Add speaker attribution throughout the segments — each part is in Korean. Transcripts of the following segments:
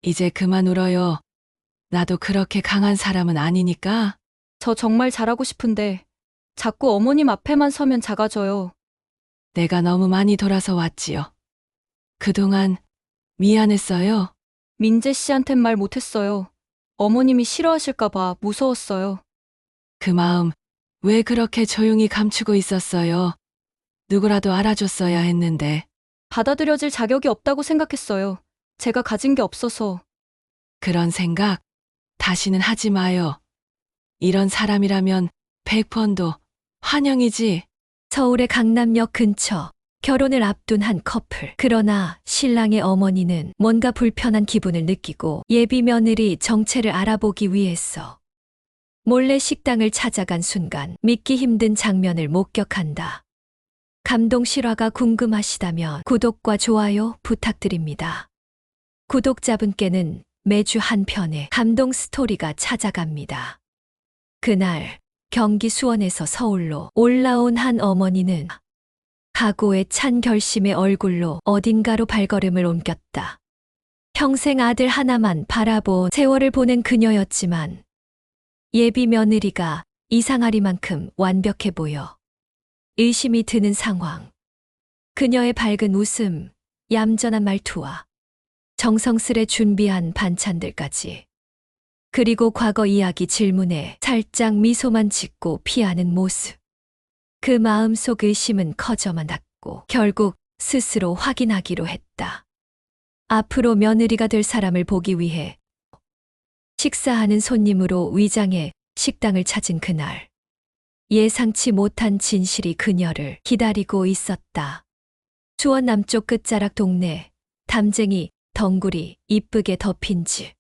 Speaker 1: 이제 그만 울어요. 나도 그렇게 강한 사람은 아니니까.
Speaker 2: 저 정말 잘하고 싶은데 자꾸 어머님 앞에만 서면 작아져요.
Speaker 1: 내가 너무 많이 돌아서 왔지요. 그동안 미안했어요.
Speaker 2: 민재 씨한텐 말 못했어요. 어머님이 싫어하실까봐 무서웠어요.
Speaker 1: 그 마음 왜 그렇게 조용히 감추고 있었어요? 누구라도 알아줬어야 했는데.
Speaker 2: 받아들여질 자격이 없다고 생각했어요. 제가 가진 게 없어서.
Speaker 1: 그런 생각 다시는 하지 마요. 이런 사람이라면 100번도 환영이지.
Speaker 3: 서울의 강남역 근처 결혼을 앞둔 한 커플. 그러나 신랑의 어머니는 뭔가 불편한 기분을 느끼고 예비 며느리 정체를 알아보기 위해서 몰래 식당을 찾아간 순간 믿기 힘든 장면을 목격한다. 감동 실화가 궁금하시다면 구독과 좋아요 부탁드립니다. 구독자분께는 매주 한 편의 감동 스토리가 찾아갑니다. 그날 경기 수원에서 서울로 올라온 한 어머니는 각오에 찬 결심의 얼굴로 어딘가로 발걸음을 옮겼다. 평생 아들 하나만 바라본 세월을 보낸 그녀였지만 예비 며느리가 이상하리만큼 완벽해 보여 의심이 드는 상황. 그녀의 밝은 웃음, 얌전한 말투와 정성스레 준비한 반찬들까지. 그리고 과거 이야기 질문에 살짝 미소만 짓고 피하는 모습. 그 마음속 의심은 커져만 갔고 결국 스스로 확인하기로 했다. 앞으로 며느리가 될 사람을 보기 위해 식사하는 손님으로 위장해 식당을 찾은 그날. 예상치 못한 진실이 그녀를 기다리고 있었다. 수원 남쪽 끝자락 동네, 담쟁이, 덩굴이 이쁘게 덮인 집.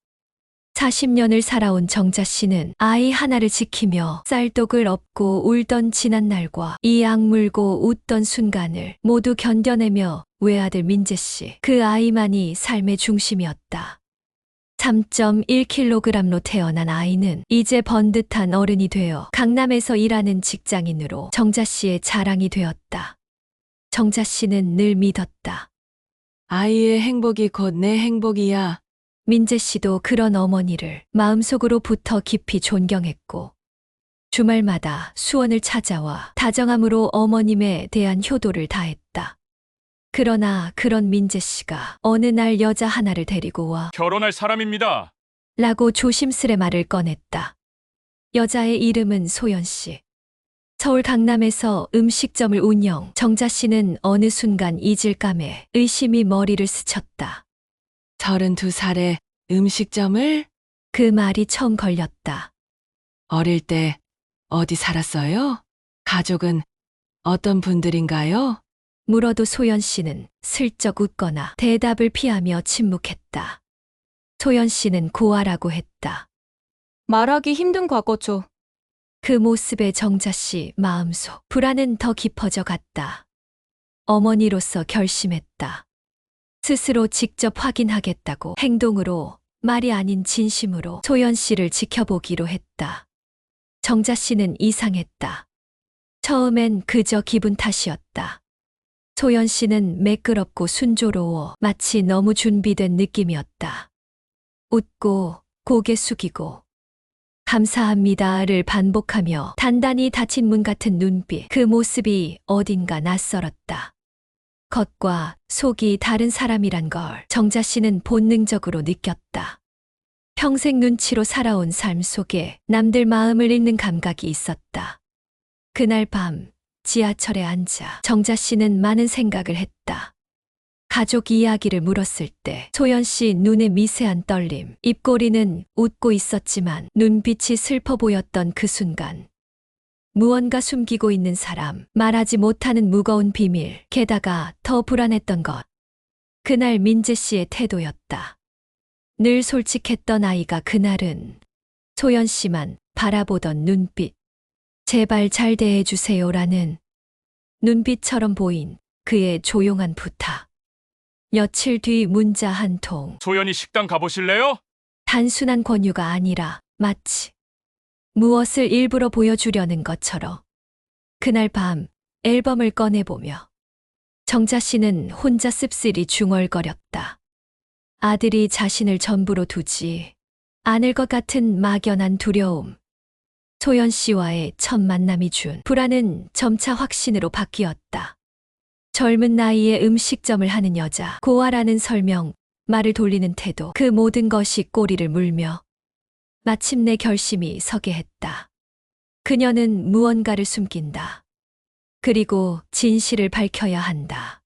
Speaker 3: 40년을 살아온 정자 씨는 아이 하나를 지키며 쌀독을 업고 울던 지난날과 이 악물고 웃던 순간을 모두 견뎌내며 외아들 민재 씨, 그 아이만이 삶의 중심이었다. 3.1kg로 태어난 아이는 이제 번듯한 어른이 되어 강남에서 일하는 직장인으로 정자 씨의 자랑이 되었다. 정자 씨는 늘 믿었다.
Speaker 1: 아이의 행복이 곧 내 행복이야.
Speaker 3: 민재 씨도 그런 어머니를 마음속으로부터 깊이 존경했고 주말마다 수원을 찾아와 다정함으로 어머님에 대한 효도를 다했다. 그러나 그런 민재 씨가 어느 날 여자 하나를 데리고 와
Speaker 4: 결혼할 사람입니다.
Speaker 3: 라고 조심스레 말을 꺼냈다. 여자의 이름은 소연 씨. 서울 강남에서 음식점을 운영. 정자 씨는 어느 순간 잊을감에 의심이 머리를 스쳤다.
Speaker 1: 32살에 음식점을?
Speaker 3: 그 말이 처음 걸렸다.
Speaker 1: 어릴 때 어디 살았어요? 가족은 어떤 분들인가요?
Speaker 3: 물어도 소연 씨는 슬쩍 웃거나 대답을 피하며 침묵했다. 소연 씨는 고아라고 했다.
Speaker 2: 말하기 힘든 과거죠.
Speaker 3: 그 모습에 정자 씨 마음속 불안은 더 깊어져 갔다. 어머니로서 결심했다. 스스로 직접 확인하겠다고 행동으로, 말이 아닌 진심으로 소연 씨를 지켜보기로 했다. 정자 씨는 이상했다. 처음엔 그저 기분 탓이었다. 소연 씨는 매끄럽고 순조로워 마치 너무 준비된 느낌이었다. 웃고 고개 숙이고 감사합니다를 반복하며 단단히 닫힌 문 같은 눈빛, 그 모습이 어딘가 낯설었다. 겉과 속이 다른 사람이란 걸 정자 씨는 본능적으로 느꼈다. 평생 눈치로 살아온 삶 속에 남들 마음을 읽는 감각이 있었다. 그날 밤 지하철에 앉아 정자 씨는 많은 생각을 했다. 가족 이야기를 물었을 때 소연 씨 눈에 미세한 떨림, 입꼬리는 웃고 있었지만 눈빛이 슬퍼 보였던 그 순간. 무언가 숨기고 있는 사람, 말하지 못하는 무거운 비밀, 게다가 더 불안했던 것. 그날 민재 씨의 태도였다. 늘 솔직했던 아이가 그날은 소연 씨만 바라보던 눈빛. 제발 잘 대해주세요라는 눈빛처럼 보인 그의 조용한 부탁. 며칠 뒤 문자 한 통.
Speaker 4: 소연이 식당 가보실래요?
Speaker 3: 단순한 권유가 아니라 마치 무엇을 일부러 보여주려는 것처럼. 그날 밤 앨범을 꺼내보며 정자 씨는 혼자 씁쓸히 중얼거렸다. 아들이 자신을 전부로 두지 않을 것 같은 막연한 두려움. 소연 씨와의 첫 만남이 준 불안은 점차 확신으로 바뀌었다. 젊은 나이에 음식점을 하는 여자, 고아라는 설명, 말을 돌리는 태도, 그 모든 것이 꼬리를 물며 마침내 결심이 서게 했다. 그녀는 무언가를 숨긴다. 그리고 진실을 밝혀야 한다.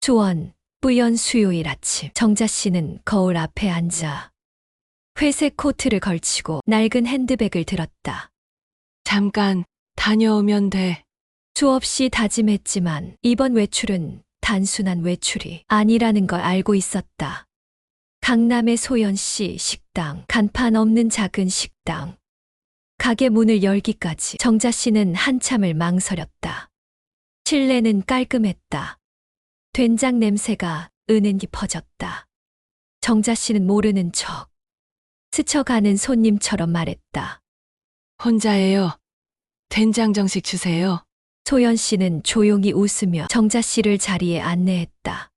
Speaker 3: 수원, 뿌연 수요일 아침, 정자 씨는 거울 앞에 앉아 회색 코트를 걸치고 낡은 핸드백을 들었다.
Speaker 1: 잠깐 다녀오면 돼.
Speaker 3: 수없이 다짐했지만 이번 외출은 단순한 외출이 아니라는 걸 알고 있었다. 강남의 소연 씨 식당, 간판 없는 작은 식당. 가게 문을 열기까지 정자 씨는 한참을 망설였다. 실내는 깔끔했다. 된장 냄새가 은은히 퍼졌다. 정자 씨는 모르는 척 스쳐가는 손님처럼 말했다.
Speaker 1: 혼자예요. 된장 정식 주세요.
Speaker 3: 소연 씨는 조용히 웃으며 정자 씨를 자리에 안내했다.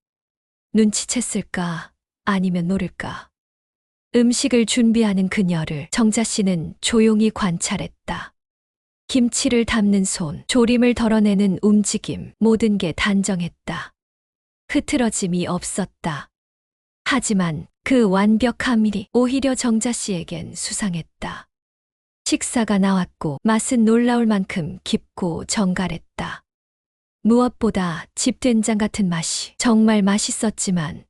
Speaker 3: 눈치챘을까? 아니면 모를까? 음식을 준비하는 그녀를 정자 씨는 조용히 관찰했다. 김치를 담는 손, 조림을 덜어내는 움직임, 모든 게 단정했다. 흐트러짐이 없었다. 하지만 그 완벽함이 오히려 정자 씨에겐 수상했다. 식사가 나왔고 맛은 놀라울 만큼 깊고 정갈했다. 무엇보다 집된장 같은 맛이 정말 맛있었지만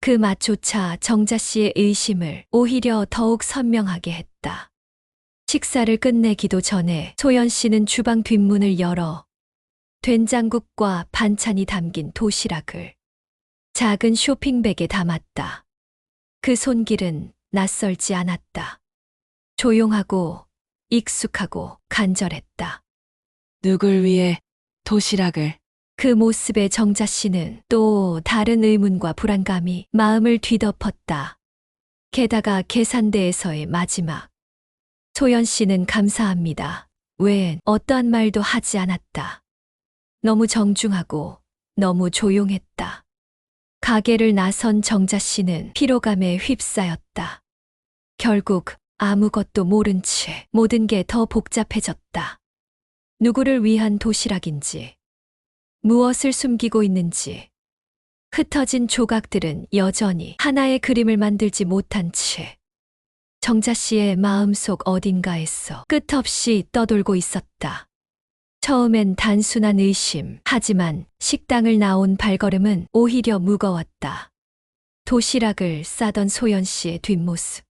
Speaker 3: 그 맛조차 정자 씨의 의심을 오히려 더욱 선명하게 했다. 식사를 끝내기도 전에 소연 씨는 주방 뒷문을 열어 된장국과 반찬이 담긴 도시락을 작은 쇼핑백에 담았다. 그 손길은 낯설지 않았다. 조용하고 익숙하고 간절했다.
Speaker 1: 누굴 위해 도시락을.
Speaker 3: 그 모습에 정자 씨는 또 다른 의문과 불안감이 마음을 뒤덮었다. 게다가 계산대에서의 마지막. 소연 씨는 감사합니다. 외엔 어떠한 말도 하지 않았다. 너무 정중하고 너무 조용했다. 가게를 나선 정자 씨는 피로감에 휩싸였다. 결국 아무것도 모른 채 모든 게 더 복잡해졌다. 누구를 위한 도시락인지, 무엇을 숨기고 있는지, 흩어진 조각들은 여전히 하나의 그림을 만들지 못한 채 정자 씨의 마음속 어딘가에서 끝없이 떠돌고 있었다. 처음엔 단순한 의심, 하지만 식당을 나온 발걸음은 오히려 무거웠다. 도시락을 싸던 소연 씨의 뒷모습.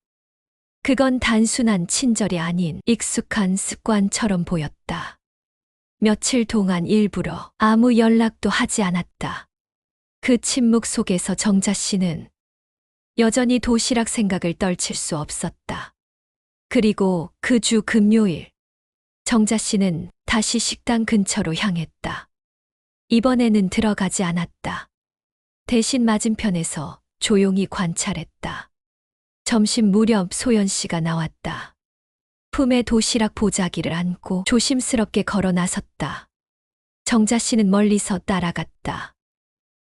Speaker 3: 그건 단순한 친절이 아닌 익숙한 습관처럼 보였다. 며칠 동안 일부러 아무 연락도 하지 않았다. 그 침묵 속에서 정자 씨는 여전히 도시락 생각을 떨칠 수 없었다. 그리고 그 주 금요일, 정자 씨는 다시 식당 근처로 향했다. 이번에는 들어가지 않았다. 대신 맞은편에서 조용히 관찰했다. 점심 무렵 소연 씨가 나왔다. 품에 도시락 보자기를 안고 조심스럽게 걸어 나섰다. 정자 씨는 멀리서 따라갔다.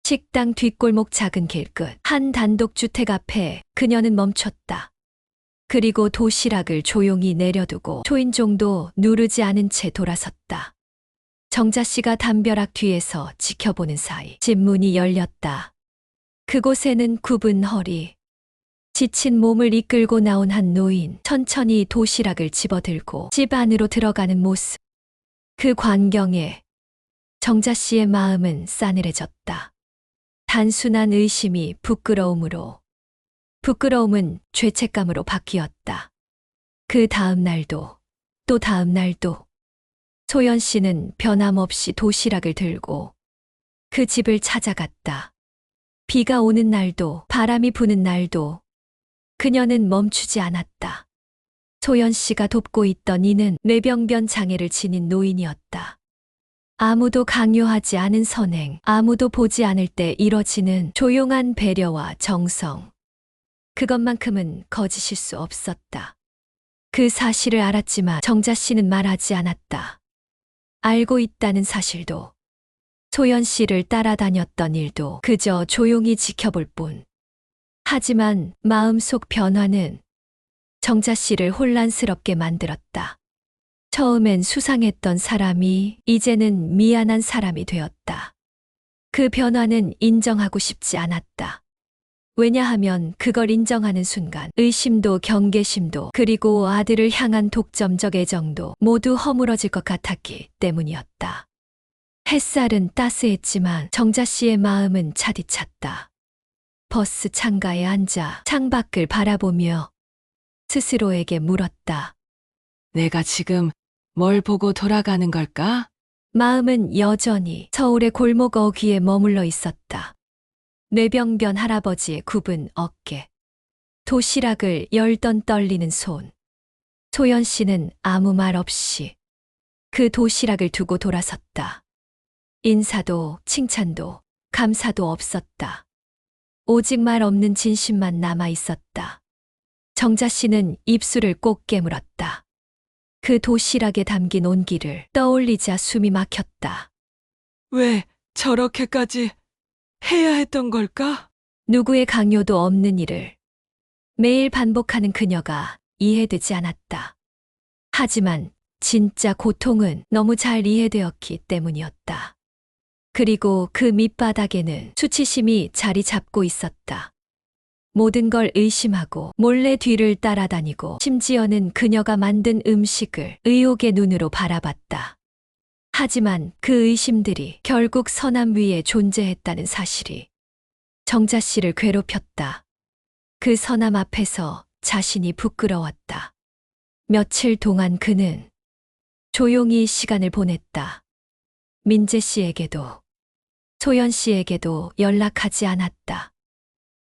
Speaker 3: 식당 뒷골목 작은 길 끝, 한 단독주택 앞에 그녀는 멈췄다. 그리고 도시락을 조용히 내려두고 초인종도 누르지 않은 채 돌아섰다. 정자 씨가 담벼락 뒤에서 지켜보는 사이 집 문이 열렸다. 그곳에는 굽은 허리, 지친 몸을 이끌고 나온 한 노인, 천천히 도시락을 집어들고 집 안으로 들어가는 모습. 그 광경에 정자 씨의 마음은 싸늘해졌다. 단순한 의심이 부끄러움은 죄책감으로 바뀌었다. 그 다음 날도, 또 다음 날도 소연 씨는 변함없이 도시락을 들고 그 집을 찾아갔다. 비가 오는 날도, 바람이 부는 날도 그녀는 멈추지 않았다. 소연 씨가 돕고 있던 이는 뇌병변 장애를 지닌 노인이었다. 아무도 강요하지 않은 선행, 아무도 보지 않을 때 이뤄지는 조용한 배려와 정성. 그것만큼은 거짓일 수 없었다. 그 사실을 알았지만 정자 씨는 말하지 않았다. 알고 있다는 사실도, 소연 씨를 따라다녔던 일도 그저 조용히 지켜볼 뿐. 하지만 마음속 변화는 정자 씨를 혼란스럽게 만들었다. 처음엔 수상했던 사람이 이제는 미안한 사람이 되었다. 그 변화는 인정하고 싶지 않았다. 왜냐하면 그걸 인정하는 순간 의심도 경계심도 그리고 아들을 향한 독점적 애정도 모두 허물어질 것 같았기 때문이었다. 햇살은 따스했지만 정자 씨의 마음은 차디찼다. 버스 창가에 앉아 창밖을 바라보며 스스로에게 물었다.
Speaker 1: 내가 지금 뭘 보고 돌아가는 걸까?
Speaker 3: 마음은 여전히 서울의 골목 어귀에 머물러 있었다. 뇌병변 할아버지의 굽은 어깨, 도시락을 열던 떨리는 손. 소연 씨는 아무 말 없이 그 도시락을 두고 돌아섰다. 인사도 칭찬도 감사도 없었다. 오직 말 없는 진심만 남아 있었다. 정자 씨는 입술을 꼭 깨물었다. 그 도시락에 담긴 온기를 떠올리자 숨이 막혔다.
Speaker 1: 왜 저렇게까지 해야 했던 걸까?
Speaker 3: 누구의 강요도 없는 일을 매일 반복하는 그녀가 이해되지 않았다. 하지만 진짜 고통은 너무 잘 이해되었기 때문이었다. 그리고 그 밑바닥에는 수치심이 자리 잡고 있었다. 모든 걸 의심하고 몰래 뒤를 따라다니고 심지어는 그녀가 만든 음식을 의혹의 눈으로 바라봤다. 하지만 그 의심들이 결국 선암 위에 존재했다는 사실이 정자 씨를 괴롭혔다. 그 선암 앞에서 자신이 부끄러웠다. 며칠 동안 그는 조용히 시간을 보냈다. 민재 씨에게도 소연 씨에게도 연락하지 않았다.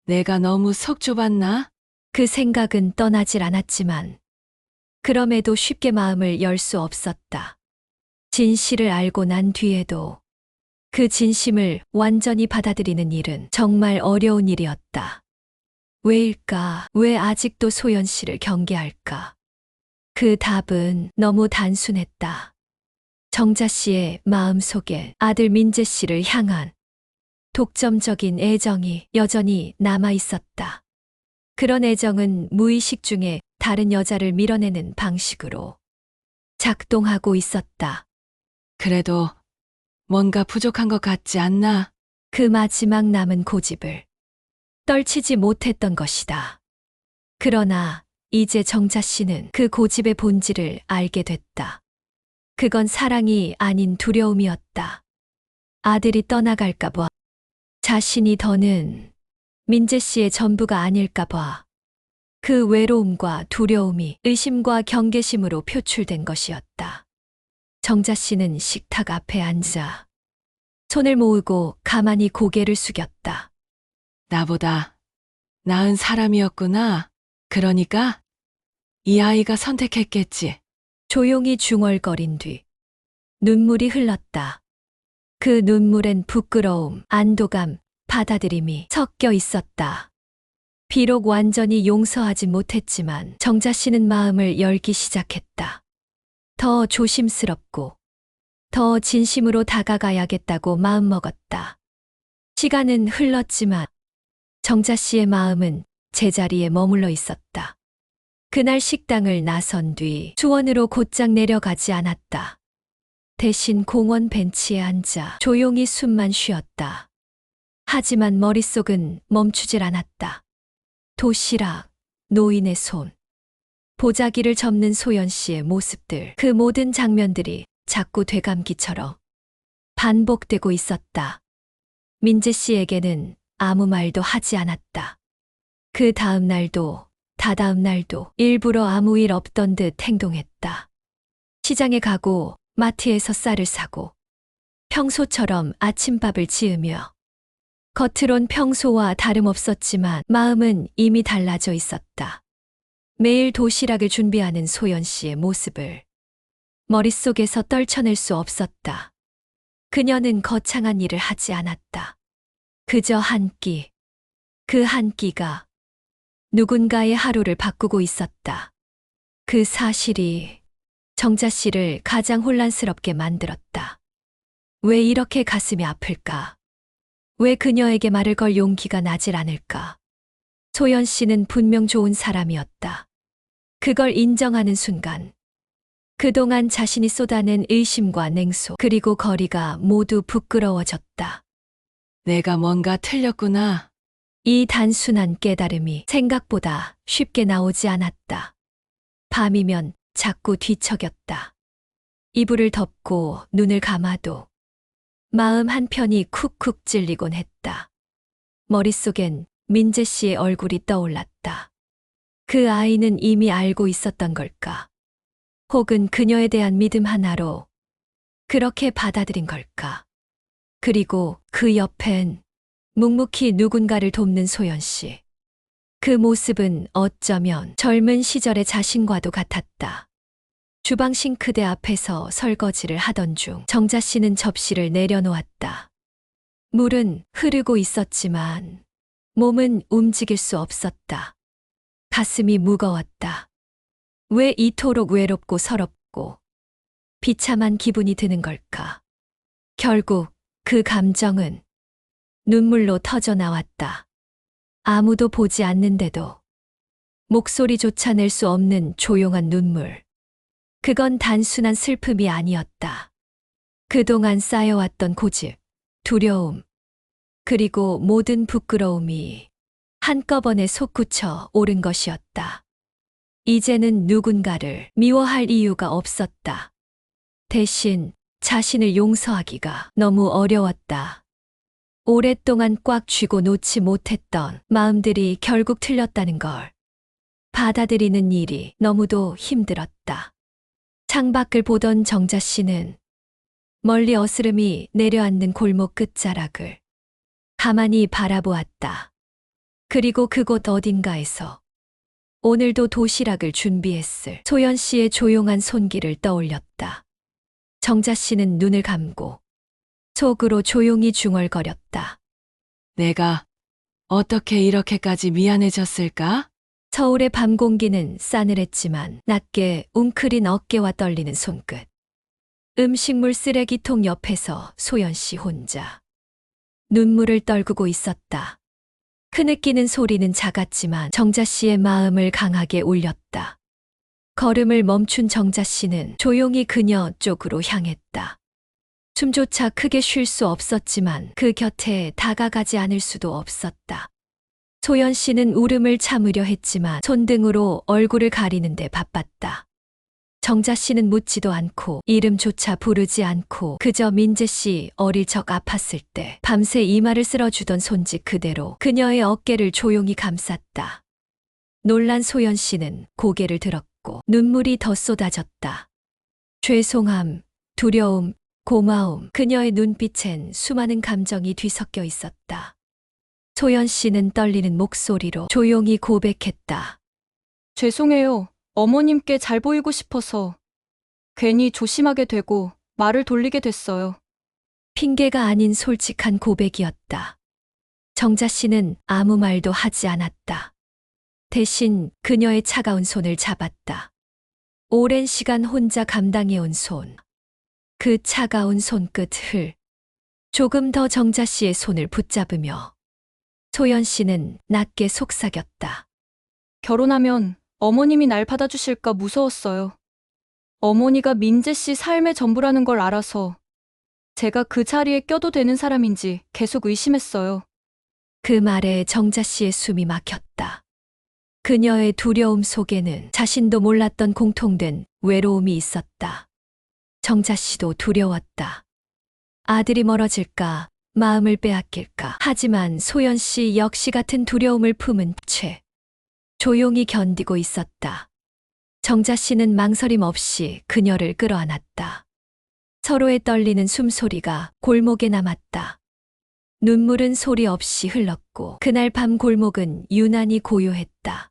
Speaker 1: 내가 너무 속 좁았나?
Speaker 3: 그 생각은 떠나질 않았지만 그럼에도 쉽게 마음을 열 수 없었다. 진실을 알고 난 뒤에도 그 진심을 완전히 받아들이는 일은 정말 어려운 일이었다. 왜일까? 왜 아직도 소연 씨를 경계할까? 그 답은 너무 단순했다. 정자 씨의 마음 속에 아들 민재 씨를 향한 독점적인 애정이 여전히 남아 있었다. 그런 애정은 무의식 중에 다른 여자를 밀어내는 방식으로 작동하고 있었다.
Speaker 1: 그래도 뭔가 부족한 것 같지 않나?
Speaker 3: 그 마지막 남은 고집을 떨치지 못했던 것이다. 그러나 이제 정자 씨는 그 고집의 본질을 알게 됐다. 그건 사랑이 아닌 두려움이었다. 아들이 떠나갈까 봐, 자신이 더는 민재 씨의 전부가 아닐까 봐, 그 외로움과 두려움이 의심과 경계심으로 표출된 것이었다. 정자 씨는 식탁 앞에 앉아 손을 모으고 가만히 고개를 숙였다.
Speaker 1: 나보다 나은 사람이었구나. 그러니까 이 아이가 선택했겠지.
Speaker 3: 조용히 중얼거린 뒤 눈물이 흘렀다. 그 눈물엔 부끄러움, 안도감, 받아들임이 섞여 있었다. 비록 완전히 용서하지 못했지만 정자 씨는 마음을 열기 시작했다. 더 조심스럽고 더 진심으로 다가가야겠다고 마음먹었다. 시간은 흘렀지만 정자 씨의 마음은 제자리에 머물러 있었다. 그날 식당을 나선 뒤 수원으로 곧장 내려가지 않았다. 대신 공원 벤치에 앉아 조용히 숨만 쉬었다. 하지만 머릿속은 멈추질 않았다. 도시락, 노인의 손, 보자기를 접는 소연 씨의 모습들, 그 모든 장면들이 자꾸 되감기처럼 반복되고 있었다. 민재 씨에게는 아무 말도 하지 않았다. 그 다음 날도 다다음 날도 일부러 아무 일 없던 듯 행동했다. 시장에 가고 마트에서 쌀을 사고 평소처럼 아침밥을 지으며 겉으론 평소와 다름없었지만 마음은 이미 달라져 있었다. 매일 도시락을 준비하는 소연 씨의 모습을 머릿속에서 떨쳐낼 수 없었다. 그녀는 거창한 일을 하지 않았다. 그저 한 끼, 그 한 끼가 누군가의 하루를 바꾸고 있었다. 그 사실이 정자 씨를 가장 혼란스럽게 만들었다. 왜 이렇게 가슴이 아플까? 왜 그녀에게 말을 걸 용기가 나질 않을까? 소연 씨는 분명 좋은 사람이었다. 그걸 인정하는 순간 그동안 자신이 쏟아낸 의심과 냉소 그리고 거리가 모두 부끄러워졌다.
Speaker 1: 내가 뭔가 틀렸구나.
Speaker 3: 이 단순한 깨달음이 생각보다 쉽게 나오지 않았다. 밤이면 자꾸 뒤척였다. 이불을 덮고 눈을 감아도 마음 한편이 쿡쿡 찔리곤 했다. 머릿속엔 민재 씨의 얼굴이 떠올랐다. 그 아이는 이미 알고 있었던 걸까? 혹은 그녀에 대한 믿음 하나로 그렇게 받아들인 걸까? 그리고 그 옆엔 묵묵히 누군가를 돕는 소연 씨. 그 모습은 어쩌면 젊은 시절의 자신과도 같았다. 주방 싱크대 앞에서 설거지를 하던 중 정자 씨는 접시를 내려놓았다. 물은 흐르고 있었지만 몸은 움직일 수 없었다. 가슴이 무거웠다. 왜 이토록 외롭고 서럽고 비참한 기분이 드는 걸까? 결국 그 감정은 눈물로 터져 나왔다. 아무도 보지 않는데도 목소리조차 낼 수 없는 조용한 눈물. 그건 단순한 슬픔이 아니었다. 그동안 쌓여왔던 고집, 두려움, 그리고 모든 부끄러움이 한꺼번에 솟구쳐 오른 것이었다. 이제는 누군가를 미워할 이유가 없었다. 대신 자신을 용서하기가 너무 어려웠다. 오랫동안 꽉 쥐고 놓지 못했던 마음들이 결국 틀렸다는 걸 받아들이는 일이 너무도 힘들었다. 창밖을 보던 정자 씨는 멀리 어스름이 내려앉는 골목 끝자락을 가만히 바라보았다. 그리고 그곳 어딘가에서 오늘도 도시락을 준비했을 소연 씨의 조용한 손길을 떠올렸다. 정자 씨는 눈을 감고 속으로 조용히 중얼거렸다.
Speaker 1: 내가 어떻게 이렇게까지 미안해졌을까?
Speaker 3: 서울의 밤 공기는 싸늘했지만 낮게 웅크린 어깨와 떨리는 손끝. 음식물 쓰레기통 옆에서 소연 씨 혼자 눈물을 떨구고 있었다. 크느끼는 소리는 작았지만 정자 씨의 마음을 강하게 울렸다. 걸음을 멈춘 정자 씨는 조용히 그녀 쪽으로 향했다. 숨조차 크게 쉴 수 없었지만 그 곁에 다가가지 않을 수도 없었다. 소연 씨는 울음을 참으려 했지만 손등으로 얼굴을 가리는데 바빴다. 정자 씨는 묻지도 않고 이름조차 부르지 않고 그저 민재 씨 어릴 적 아팠을 때 밤새 이마를 쓸어주던 손짓 그대로 그녀의 어깨를 조용히 감쌌다. 놀란 소연 씨는 고개를 들었고 눈물이 더 쏟아졌다. 죄송함, 두려움, 고마움, 그녀의 눈빛엔 수많은 감정이 뒤섞여 있었다. 소연 씨는 떨리는 목소리로 조용히 고백했다.
Speaker 2: 죄송해요. 어머님께 잘 보이고 싶어서 괜히 조심하게 되고 말을 돌리게 됐어요.
Speaker 3: 핑계가 아닌 솔직한 고백이었다. 정자 씨는 아무 말도 하지 않았다. 대신 그녀의 차가운 손을 잡았다. 오랜 시간 혼자 감당해온 손. 그 차가운 손끝을 조금 더 정자 씨의 손을 붙잡으며 소연 씨는 낮게 속삭였다.
Speaker 2: 결혼하면 어머님이 날 받아주실까 무서웠어요. 어머니가 민재 씨 삶의 전부라는 걸 알아서 제가 그 자리에 껴도 되는 사람인지 계속 의심했어요.
Speaker 3: 그 말에 정자 씨의 숨이 막혔다. 그녀의 두려움 속에는 자신도 몰랐던 공통된 외로움이 있었다. 정자 씨도 두려웠다. 아들이 멀어질까, 마음을 빼앗길까. 하지만 소연 씨 역시 같은 두려움을 품은 채 조용히 견디고 있었다. 정자 씨는 망설임 없이 그녀를 끌어안았다. 서로의 떨리는 숨소리가 골목에 남았다. 눈물은 소리 없이 흘렀고 그날 밤 골목은 유난히 고요했다.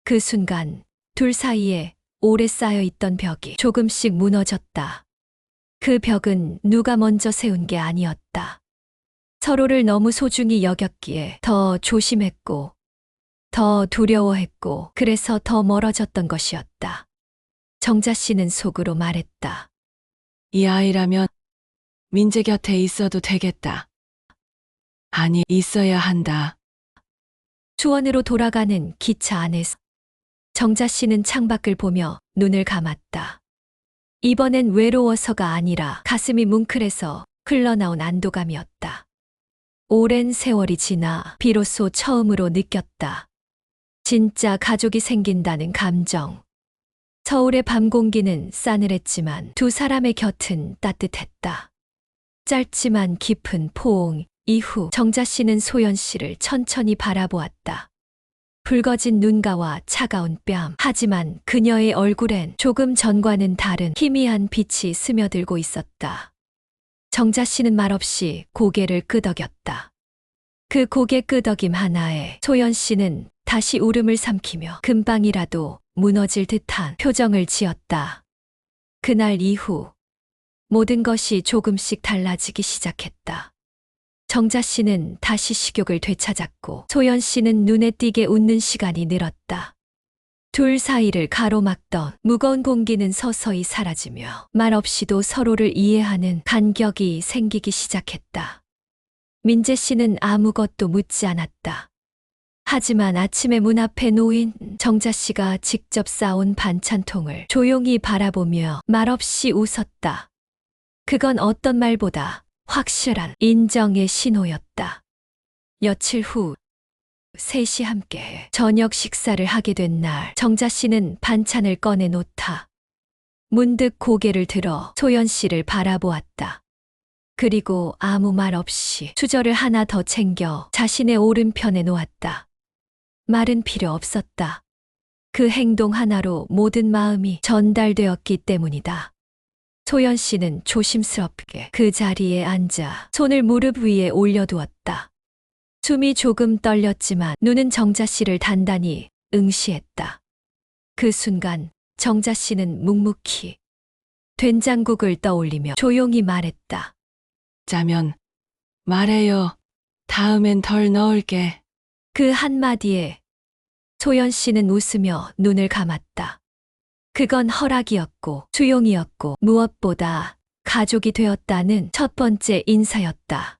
Speaker 3: 그 순간 둘 사이에 오래 쌓여 있던 벽이 조금씩 무너졌다. 그 벽은 누가 먼저 세운 게 아니었다. 서로를 너무 소중히 여겼기에 더 조심했고 더 두려워했고 그래서 더 멀어졌던 것이었다. 정자 씨는 속으로 말했다.
Speaker 1: 이 아이라면 민재 곁에 있어도 되겠다. 아니, 있어야 한다.
Speaker 3: 수원으로 돌아가는 기차 안에서 정자 씨는 창밖을 보며 눈을 감았다. 이번엔 외로워서가 아니라 가슴이 뭉클해서 흘러나온 안도감이었다. 오랜 세월이 지나 비로소 처음으로 느꼈다. 진짜 가족이 생긴다는 감정. 서울의 밤 공기는 싸늘했지만 두 사람의 곁은 따뜻했다. 짧지만 깊은 포옹 이후 정자 씨는 소연 씨를 천천히 바라보았다. 붉어진 눈가와 차가운 뺨. 하지만 그녀의 얼굴엔 조금 전과는 다른 희미한 빛이 스며들고 있었다. 정자 씨는 말없이 고개를 끄덕였다. 그 고개 끄덕임 하나에 소연 씨는 다시 울음을 삼키며 금방이라도 무너질 듯한 표정을 지었다. 그날 이후 모든 것이 조금씩 달라지기 시작했다. 정자 씨는 다시 식욕을 되찾았고 소연 씨는 눈에 띄게 웃는 시간이 늘었다. 둘 사이를 가로막던 무거운 공기는 서서히 사라지며 말없이도 서로를 이해하는 간격이 생기기 시작했다. 민재 씨는 아무것도 묻지 않았다. 하지만 아침에 문 앞에 놓인 정자 씨가 직접 싸온 반찬통을 조용히 바라보며 말없이 웃었다. 그건 어떤 말보다 확실한 인정의 신호였다. 며칠 후 3시 함께 저녁 식사를 하게 된 날 정자 씨는 반찬을 꺼내 놓다. 문득 고개를 들어 소연 씨를 바라보았다. 그리고 아무 말 없이 수저를 하나 더 챙겨 자신의 오른편에 놓았다. 말은 필요 없었다. 그 행동 하나로 모든 마음이 전달되었기 때문이다. 소연 씨는 조심스럽게 그 자리에 앉아 손을 무릎 위에 올려두었다. 숨이 조금 떨렸지만 눈은 정자 씨를 단단히 응시했다. 그 순간 정자 씨는 묵묵히 된장국을 떠올리며 조용히 말했다.
Speaker 1: 짜면 말해요. 다음엔 덜 넣을게.
Speaker 3: 그 한마디에 소연 씨는 웃으며 눈을 감았다. 그건 허락이었고 수용이었고 무엇보다 가족이 되었다는 첫 번째 인사였다.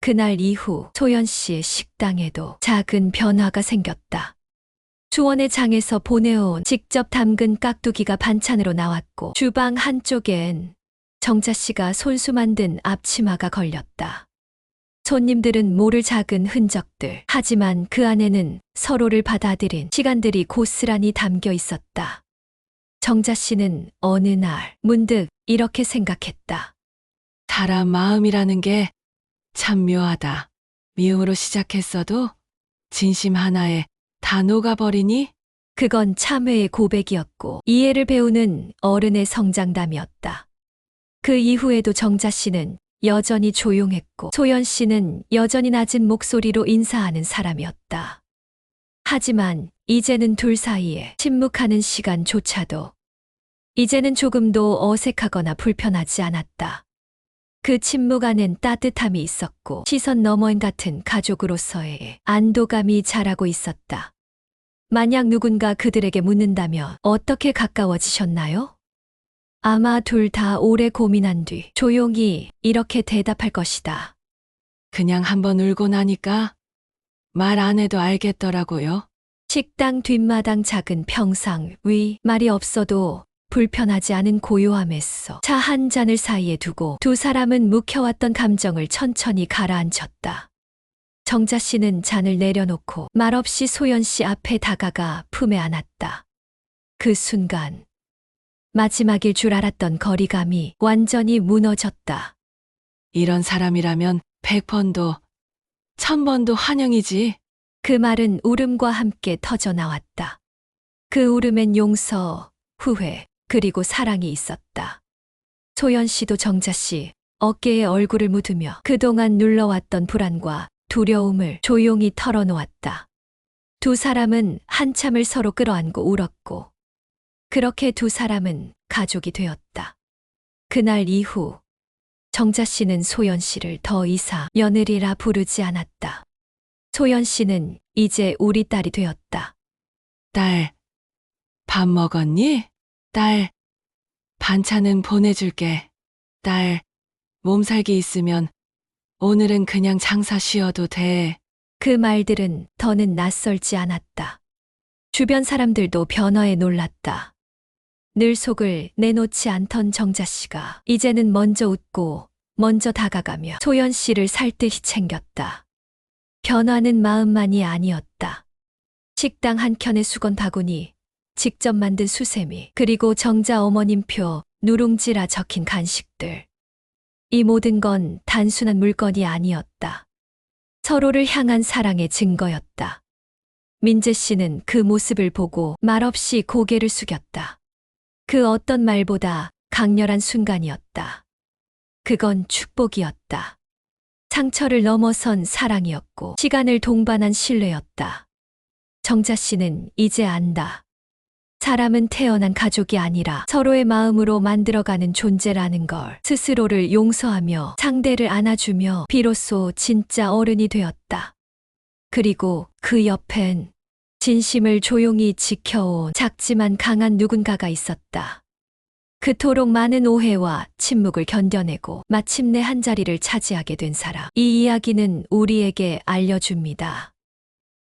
Speaker 3: 그날 이후 소연 씨의 식당에도 작은 변화가 생겼다. 수원의 장에서 보내온 직접 담근 깍두기가 반찬으로 나왔고 주방 한쪽엔 정자 씨가 손수 만든 앞치마가 걸렸다. 손님들은 모를 작은 흔적들, 하지만 그 안에는 서로를 받아들인 시간들이 고스란히 담겨 있었다. 정자 씨는 어느 날 문득 이렇게 생각했다.
Speaker 1: 사람 마음이라는 게 참 묘하다. 미움으로 시작했어도 진심 하나에 다 녹아버리니?
Speaker 3: 그건 참회의 고백이었고 이해를 배우는 어른의 성장담이었다. 그 이후에도 정자 씨는 여전히 조용했고 소연 씨는 여전히 낮은 목소리로 인사하는 사람이었다. 하지만 이제는 둘 사이에 침묵하는 시간조차도 이제는 조금도 어색하거나 불편하지 않았다. 그 침묵 안엔 따뜻함이 있었고 시선 너머인 같은 가족으로서의 안도감이 자라고 있었다. 만약 누군가 그들에게 묻는다면 어떻게 가까워지셨나요? 아마 둘 다 오래 고민한 뒤 조용히 이렇게 대답할 것이다.
Speaker 1: 그냥 한번 울고 나니까 말 안 해도 알겠더라고요.
Speaker 3: 식당 뒷마당 작은 평상 위 말이 없어도 불편하지 않은 고요함에서 차 한 잔을 사이에 두고 두 사람은 묵혀왔던 감정을 천천히 가라앉혔다. 정자 씨는 잔을 내려놓고 말없이 소연 씨 앞에 다가가 품에 안았다. 그 순간 마지막일 줄 알았던 거리감이 완전히 무너졌다.
Speaker 1: 이런 사람이라면 100번도 1000번도 환영이지.
Speaker 3: 그 말은 울음과 함께 터져 나왔다. 그 울음엔 용서, 후회, 그리고 사랑이 있었다. 소연 씨도 정자 씨 어깨에 얼굴을 묻으며 그동안 눌러왔던 불안과 두려움을 조용히 털어놓았다. 두 사람은 한참을 서로 끌어안고 울었고 그렇게 두 사람은 가족이 되었다. 그날 이후 정자 씨는 소연 씨를 더 이상 며느리라 부르지 않았다. 소연 씨는 이제 우리 딸이 되었다.
Speaker 1: 딸, 밥 먹었니? 딸, 반찬은 보내줄게. 딸, 몸살기 있으면 오늘은 그냥 장사 쉬어도 돼.
Speaker 3: 그 말들은 더는 낯설지 않았다. 주변 사람들도 변화에 놀랐다. 늘 속을 내놓지 않던 정자 씨가 이제는 먼저 웃고 먼저 다가가며 소연 씨를 살뜰히 챙겼다. 변화는 마음만이 아니었다. 식당 한켠의 수건 바구니, 직접 만든 수세미, 그리고 정자 어머님표 누룽지라 적힌 간식들. 이 모든 건 단순한 물건이 아니었다. 서로를 향한 사랑의 증거였다. 민재 씨는 그 모습을 보고 말없이 고개를 숙였다. 그 어떤 말보다 강렬한 순간이었다. 그건 축복이었다. 상처를 넘어선 사랑이었고 시간을 동반한 신뢰였다. 정자 씨는 이제 안다. 사람은 태어난 가족이 아니라 서로의 마음으로 만들어가는 존재라는 걸. 스스로를 용서하며 상대를 안아주며 비로소 진짜 어른이 되었다. 그리고 그 옆엔 진심을 조용히 지켜온 작지만 강한 누군가가 있었다. 그토록 많은 오해와 침묵을 견뎌내고 마침내 한자리를 차지하게 된 사람. 이 이야기는 우리에게 알려줍니다.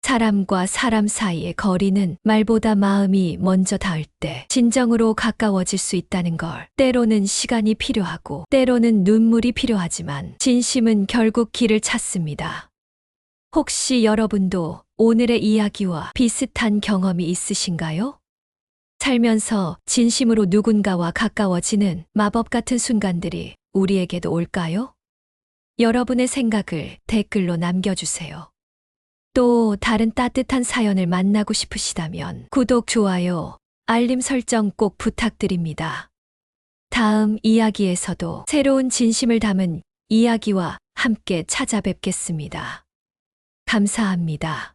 Speaker 3: 사람과 사람 사이의 거리는 말보다 마음이 먼저 닿을 때 진정으로 가까워질 수 있다는 걸. 때로는 시간이 필요하고 때로는 눈물이 필요하지만 진심은 결국 길을 찾습니다. 혹시 여러분도 오늘의 이야기와 비슷한 경험이 있으신가요? 살면서 진심으로 누군가와 가까워지는 마법 같은 순간들이 우리에게도 올까요? 여러분의 생각을 댓글로 남겨주세요. 또 다른 따뜻한 사연을 만나고 싶으시다면 구독, 좋아요, 알림 설정 꼭 부탁드립니다. 다음 이야기에서도 새로운 진심을 담은 이야기와 함께 찾아뵙겠습니다. 감사합니다.